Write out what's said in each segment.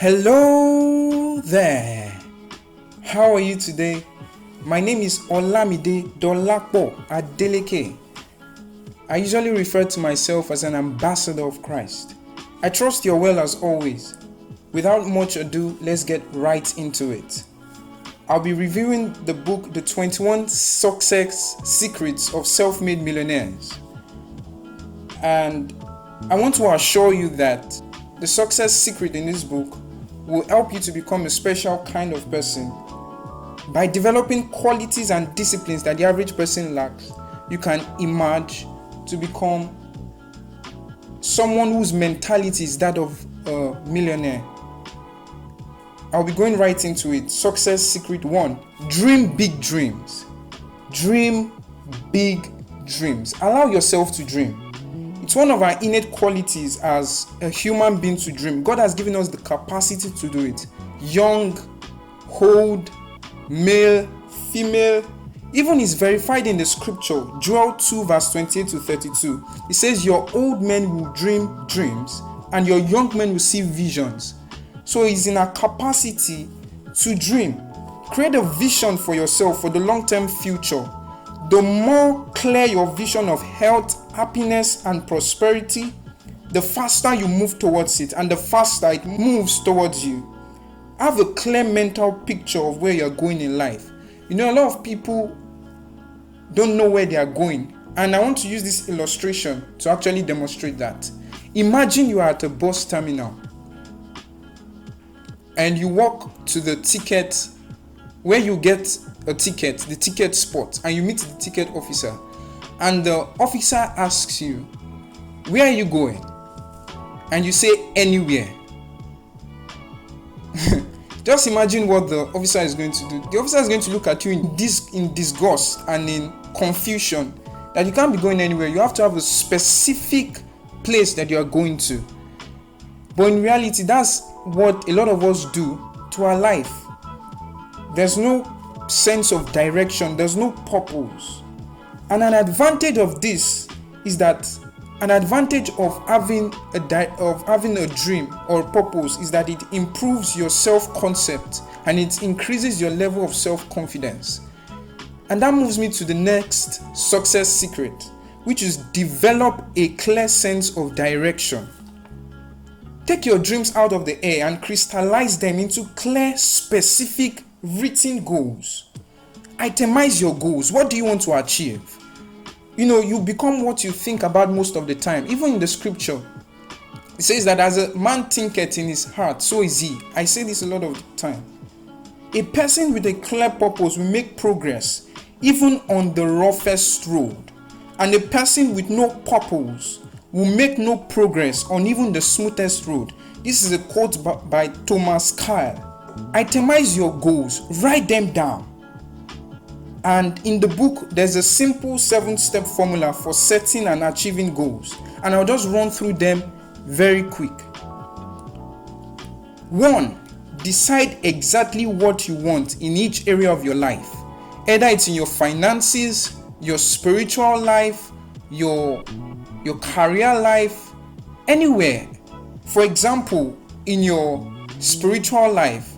Hello there. How are you today? My name is Olamide Adeleke. I usually refer to myself as an ambassador of Christ. I trust you're well as always. Without much ado, let's get right into it. I'll be reviewing the book, The 21 Success Secrets of Self-Made Millionaires. And I want to assure you that the success secret in this book will help you to become a special kind of person. By developing qualities and disciplines that the average person lacks, you can emerge to become someone whose mentality is that of a millionaire. I'll be going right into it. Success secret 1. Dream big dreams. Dream big dreams. Allow yourself to dream. It's one of our innate qualities as a human being to dream. God has given us the capacity to do it. Young, old, male, female. Even is verified in the scripture, Joel 2 verse 28 to 32. It says, your old men will dream dreams and your young men will see visions. So it's in our capacity to dream. Create a vision for yourself for the long-term future. The more clear your vision of health, happiness, and prosperity, the faster you move towards it and the faster it moves towards you. Have a clear mental picture of where you're going in life. You know, a lot of people don't know where they are going. And I want to use this illustration to actually demonstrate that. Imagine you are at a bus terminal and you walk to the ticket where you get a ticket, the ticket spot, and you meet the ticket officer. And the officer asks you, where are you going? And you say, anywhere. Just imagine what the officer is going to do. The officer is going to look at you in disgust and in confusion that you can't be going anywhere. You have to have a specific place that you are going to. But in reality, that's what a lot of us do to our life. There's no sense of direction. There's no purpose. And an advantage of this is that an advantage of having a dream or purpose is that it improves your self-concept and it increases your level of self-confidence. And that moves me to the next success secret, which is develop a clear sense of direction. Take your dreams out of the air and crystallize them into clear, specific, written goals. Itemize your goals. What do you want to achieve? You know, you become what you think about most of the time. Even in the scripture, it says that as a man thinketh in his heart, so is he. I say this a lot of the time. A person with a clear purpose will make progress even on the roughest road. And a person with no purpose will make no progress on even the smoothest road. This is a quote by Thomas Kyle. Itemize your goals. Write them down. And in the book, there's a simple 7-step formula for setting and achieving goals. And I'll just run through them very quick. 1. Decide exactly what you want in each area of your life. Either it's in your finances, your spiritual life, your career life, anywhere. For example, in your spiritual life,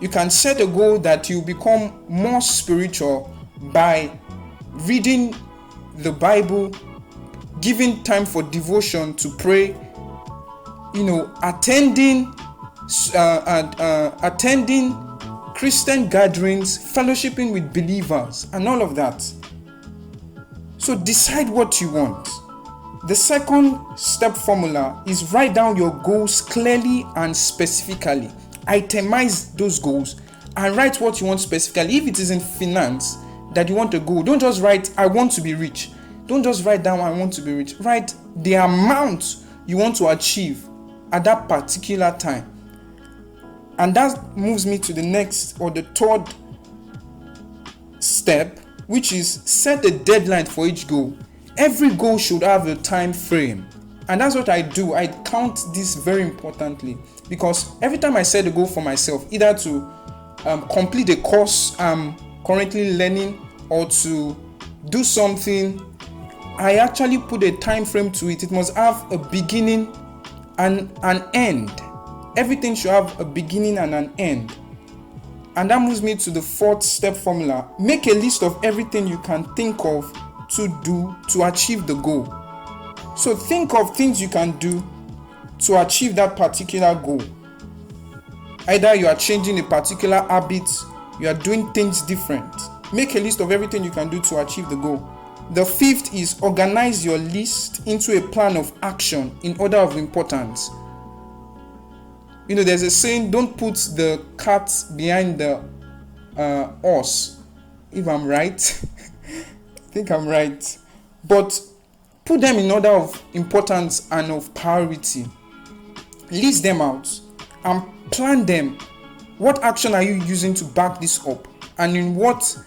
you can set a goal that you become more spiritual by reading the Bible, giving time for devotion to pray, attending Christian gatherings, fellowshipping with believers, and all of that. So decide what you want. The second step formula is write down your goals clearly and specifically. Itemize those goals and write what you want specifically. If it is in finance that you want to go, don't just write, I want to be rich. Don't just write down, I want to be rich. Write the amount you want to achieve at that particular time. And that moves me to the next or the third step, which is set a deadline for each goal. Every goal should have a time frame. And that's what I do. I count this very importantly because every time I set a goal for myself, either to complete a course I'm currently learning or to do something, I actually put a time frame to it. It must have a beginning and an end. everything should have a beginning and an end. And that moves me to the 4th step formula. Make a list of everything you can think of to do to achieve the goal. So think of things you can do to achieve that particular goal. Either you are changing a particular habit, you are doing things different. Make a list of everything you can do to achieve the goal. The 5th is organize your list into a plan of action in order of importance. There's a saying, don't put the cart behind the horse. If I'm right, I think I'm right. But put them in order of importance and of priority. List them out and plan them. What action are you using to back this up? And in what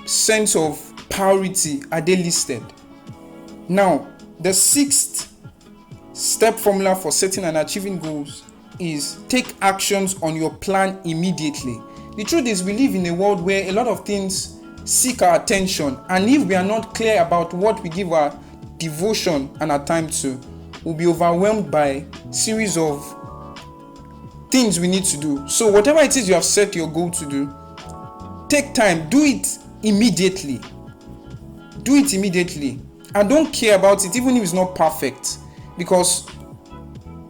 sense of priority are they listed? Now, the 6th step formula for setting and achieving goals is take actions on your plan immediately. The truth is, we live in a world where a lot of things seek our attention, and if we are not clear about what we give our devotion and our time to, we'll be overwhelmed by a series of things we need to do. So whatever it is you have set your goal to do, take time, do it immediately. Do it immediately, and don't care about it even if it's not perfect, because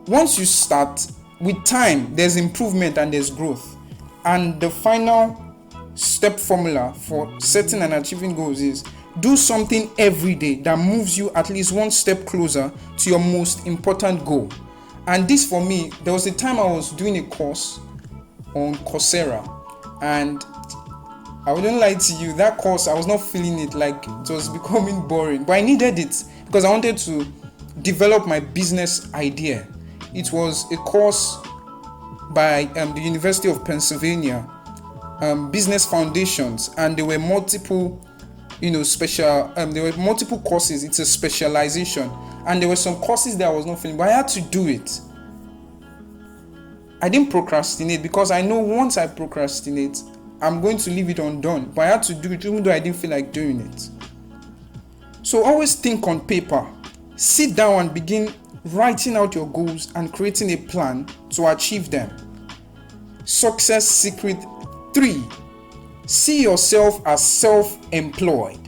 once you start, with time there's improvement and there's growth. And the final step formula for setting and achieving goals is do something every day that moves you at least one step closer to your most important goal. And this, for me, there was a time I was doing a course on Coursera, and I wouldn't lie to you, that course I was not feeling it, like it was becoming boring, but I needed it because I wanted to develop my business idea. It was a course by the University of Pennsylvania, Business Foundations, and there were multiple, there were multiple courses. It's a specialization, and there were some courses that I was not feeling, but I had to do it. I didn't procrastinate because I know once I procrastinate, I'm going to leave it undone. But I had to do it even though I didn't feel like doing it. So always think on paper. Sit down and begin writing out your goals and creating a plan to achieve them. Success secret 3. See yourself as self-employed.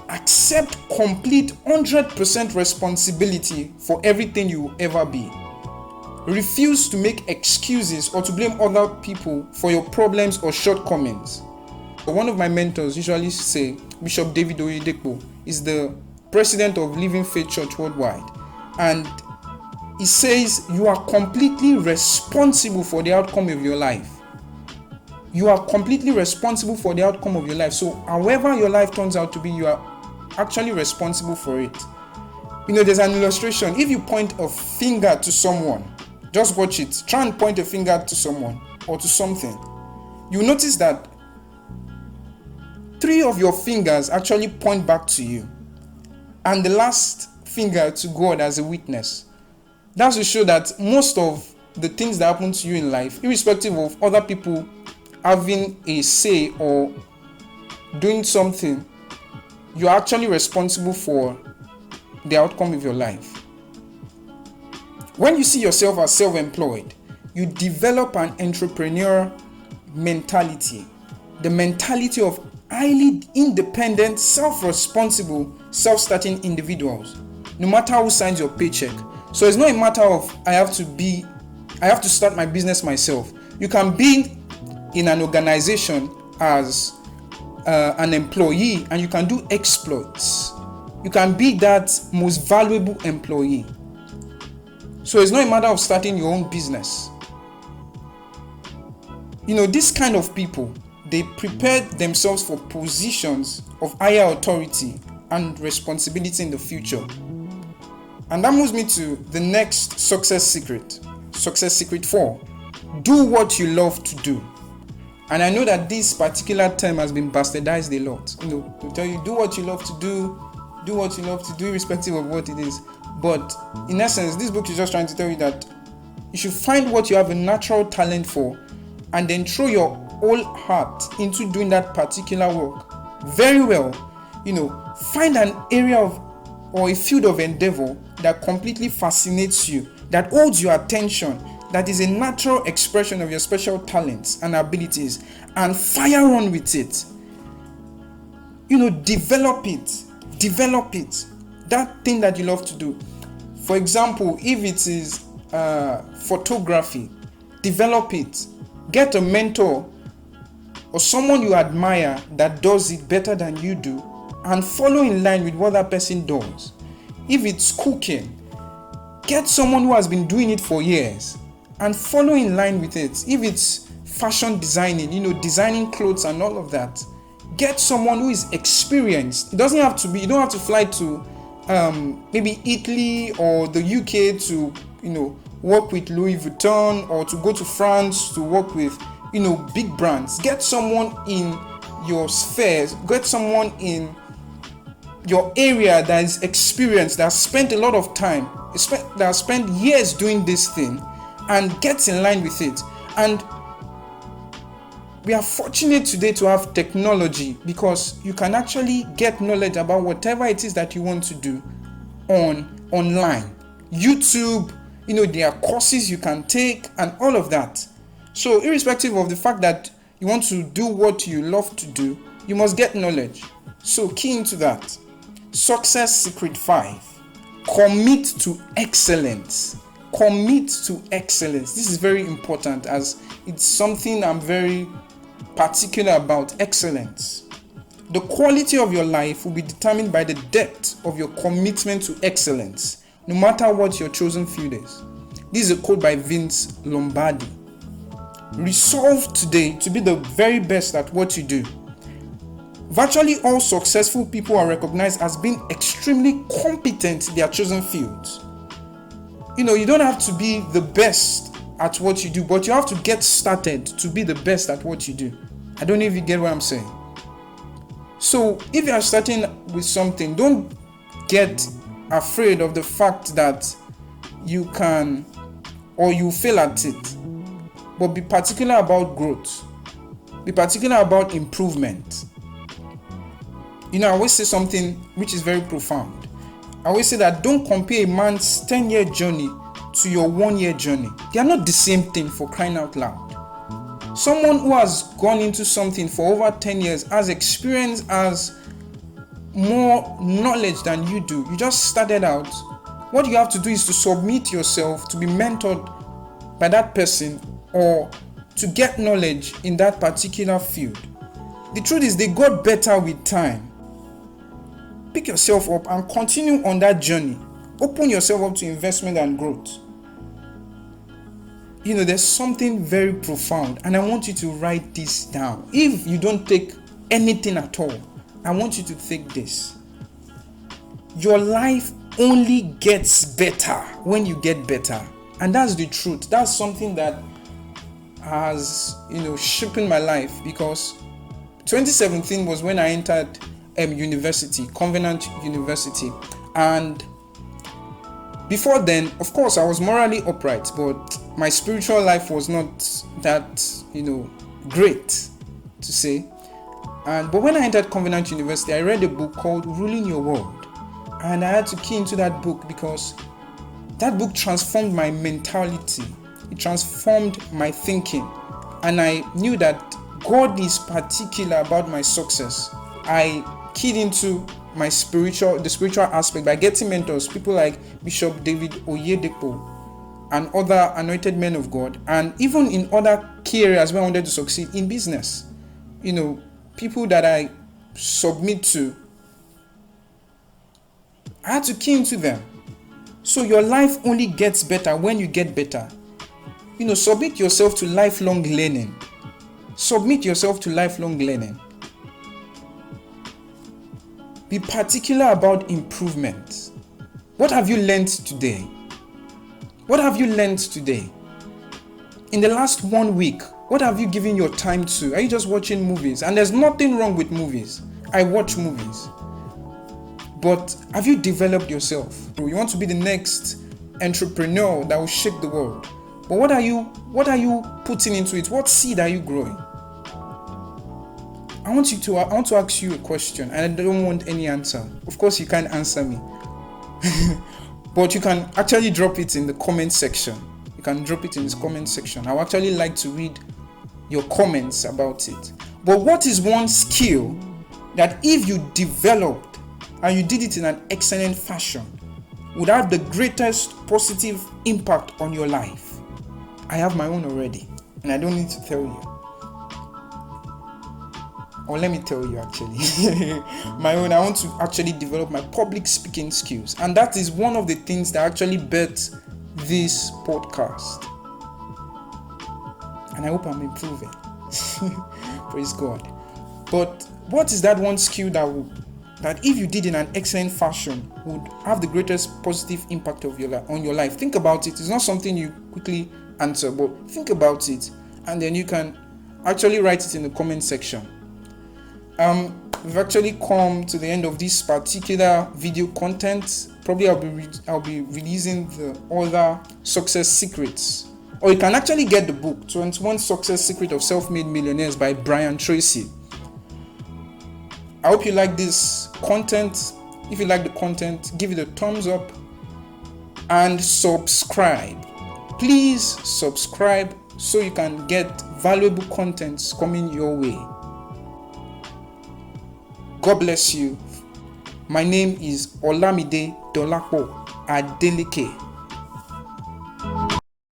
Accept complete 100% responsibility for everything you will ever be. Refuse to make excuses or to blame other people for your problems or shortcomings. One of my mentors usually say, Bishop David Oyedepo is the president of Living Faith Church Worldwide, and he says you are completely responsible for the outcome of your life. You are completely responsible for the outcome of your life. So however your life turns out to be, you are actually responsible for it. There's an illustration. If you point a finger to someone, just watch it. Try and point a finger to someone or to something. You notice that 3 of your fingers actually point back to you, and the last finger to God as a witness. That's to show that most of the things that happen to you in life, irrespective of other people having a say or doing something, you're actually responsible for the outcome of your life. When you see yourself as self-employed, you develop an entrepreneurial mentality, the mentality of highly independent, self-responsible, self-starting individuals, no matter who signs your paycheck. So it's not a matter of I have to start my business myself. You can be in an organization as an employee and you can do exploits. You can be that most valuable employee. So it's not a matter of starting your own business. This kind of people, they prepare themselves for positions of higher authority and responsibility in the future. And that moves me to the next success secret. Success secret 4. Do what you love to do. And I know that this particular term has been bastardized a lot. They tell you, do what you love to do what you love to do, irrespective of what it is. But in essence, this book is just trying to tell you that you should find what you have a natural talent for and then throw your whole heart into doing that particular work very well. Find an area or a field of endeavor that completely fascinates you, that holds your attention, that is a natural expression of your special talents and abilities, and fire on with it. Develop it. That thing that you love to do. For example, if it is photography, develop it. Get a mentor or someone you admire that does it better than you do, and follow in line with what that person does. If it's cooking, get someone who has been doing it for years and follow in line with it. If it's fashion designing, designing clothes and all of that, get someone who is experienced. It doesn't have to be, you don't have to fly to maybe Italy or the UK to work with Louis Vuitton, or to go to France to work with big brands. Get someone in your spheres, get someone in your area that is experienced, that has spent a lot of time, that has spent years doing this thing, and gets in line with it. And we are fortunate today to have technology, because you can actually get knowledge about whatever it is that you want to do online. YouTube, there are courses you can take and all of that. So irrespective of the fact that you want to do what you love to do, you must get knowledge. So key into that. Success secret 5. Commit to excellence. Commit to excellence. This is very important, as it's something I'm very particular about. Excellence. The quality of your life will be determined by the depth of your commitment to excellence, no matter what your chosen field is. This is a quote by Vince Lombardi. Resolve today to be the very best at what you do. Virtually all successful people are recognized as being extremely competent in their chosen fields. You don't have to be the best at what you do, but you have to get started to be the best at what you do. I don't know if you get what I'm saying. So if you are starting with something, don't get afraid of the fact that you can or you fail at it, but be particular about growth. Be particular about improvement. I always say something which is very profound. I always say that don't compare a man's 10-year journey to your 1-year journey. They are not the same thing, for crying out loud. Someone who has gone into something for over 10 years, has experience, has more knowledge than you do. You just started out. What you have to do is to submit yourself to be mentored by that person, or to get knowledge in that particular field. The truth is, they got better with time. Pick yourself up and continue on that journey. Open yourself up to investment and growth. There's something very profound, and I want you to write this down. If you don't take anything at all, I want you to take this. Your life only gets better when you get better. And that's the truth. That's something that has, shaped my life, because 2017 was when I entered university, Covenant University. And before then, of course, I was morally upright, but my spiritual life was not that, great to say. But when I entered Covenant University, I read a book called Ruling Your World. And I had to key into that book, because that book transformed my mentality. It transformed my thinking. And I knew that God is particular about my success. I keyed into the spiritual aspect by getting mentors, people like Bishop David Oyedepo and other anointed men of God, and even in other key areas where I wanted to succeed in business. People that I submit to, I had to key into them. So your life only gets better when you get better. Submit yourself to lifelong learning. Submit yourself to lifelong learning. Be particular about improvement. What have you learned today? What have you learned today? In the last 1 week, what have you given your time to? Are you just watching movies? And there's nothing wrong with movies. I watch movies. But have you developed yourself? You want to be the next entrepreneur that will shake the world. But what are you putting into it? What seed are you growing? I want to ask you a question, and I don't want any answer. Of course, you can't answer me. But you can actually drop it in the comment section. You can drop it in this comment section. I would actually like to read your comments about it. But what is one skill that if you developed and you did it in an excellent fashion would have the greatest positive impact on your life? I have my own already, and I don't need to tell you. Or let me tell you actually. My own, I want to actually develop my public speaking skills. And that is one of the things that actually bet this podcast. And I hope I'm improving. Praise God. But what is that one skill that if you did in an excellent fashion would have the greatest positive impact on your life? Think about it. It's not something you quickly answer, but think about it, and then you can actually write it in the comment section. We've actually come to the end of this particular video content. Probably I'll be releasing the other success secrets, or you can actually get the book 21 Success Secret of Self-Made Millionaires by Brian Tracy. I hope you like this content. If you like the content, give it a thumbs up and subscribe. Please subscribe so you can get valuable contents coming your way. God bless you. My name is Olamide Adeleke.